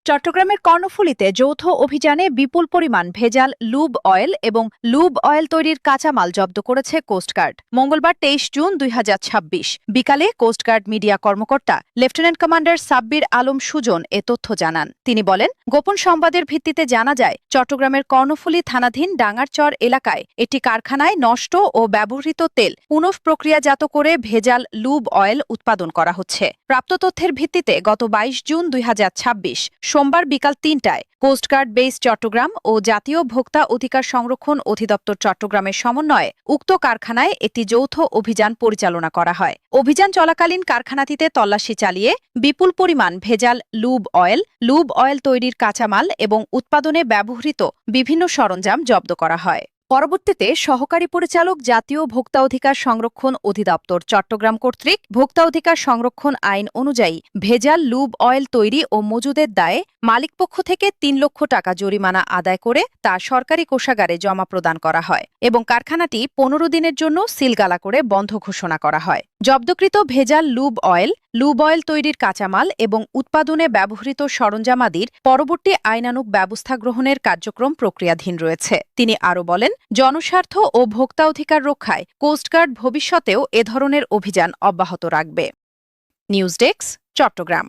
চট্টগ্রামের কর্ণফুলীতে যৌথ অভিযানে বিপুল পরিমাণ ভেজাল লুব অয়েল এবং লুব অয়েল তৈরির কাঁচামাল জব্দ করেছে কোস্টগার্ড। মঙ্গলবার ২৩ জুন ২০২৬ বিকালে কোস্টগার্ড মিডিয়া কর্মকর্তা লেফটেন্যান্ট কমান্ডার সাব্বির আলম সুজন এ তথ্য জানান। তিনি বলেন, গোপন সংবাদের ভিত্তিতে জানা যায় চট্টগ্রামের কর্ণফুলী থানাধীন ডাঙ্গারচর এলাকায় একটি কারখানায় নষ্ট ও ব্যবহৃত তেল পুনঃপ্রক্রিয়াজাত করে ভেজাল লুব অয়েল উৎপাদন করা হচ্ছে। প্রাপ্ত তথ্যের ভিত্তিতে গত ২২ জুন ২০২৬ সোমবার বিকাল ৩টায় কোস্টগার্ড বেস চট্টগ্রাম ও জাতীয় ভোক্তা অধিকার সংরক্ষণ অধিদপ্তর চট্টগ্রামের সমন্বয়ে উক্ত কারখানায় একটি যৌথ অভিযান পরিচালনা করা হয়। অভিযান চলাকালীন কারখানাটিতে তল্লাশি চালিয়ে বিপুল পরিমাণ ভেজাল লুব অয়েল তৈরির কাঁচামাল এবং উৎপাদনে ব্যবহৃত বিভিন্ন সরঞ্জাম জব্দ করা হয়। পরবর্তীতে সহকারী পরিচালক জাতীয় ভোক্তা অধিকার সংরক্ষণ অধিদপ্তর চট্টগ্রাম কর্তৃক ভোক্তা অধিকার সংরক্ষণ আইন অনুযায়ী ভেজাল লুব অয়েল তৈরি ও মজুদের দায়ে মালিকপক্ষ থেকে ৩ লক্ষ টাকা জরিমানা আদায় করে তা সরকারি কোষাগারে জমা প্রদান করা হয় এবং কারখানাটি ১৫ দিনের জন্য সিলগালা করে বন্ধ ঘোষণা করা হয়। জব্দকৃত ভেজাল লুব অয়েল তৈরির কাঁচামাল এবং উৎপাদনে ব্যবহৃত সরঞ্জামাদির পরবর্তী আইনানুগ ব্যবস্থা গ্রহণের কার্যক্রম প্রক্রিয়াধীন রয়েছে। তিনি আরও বলেন, জনস্বার্থ ও ভোক্তা অধিকার রক্ষায় কোস্টগার্ড ভবিষ্যতেও এ ধরনের অভিযান অব্যাহত রাখবে। News desk, Chittagong.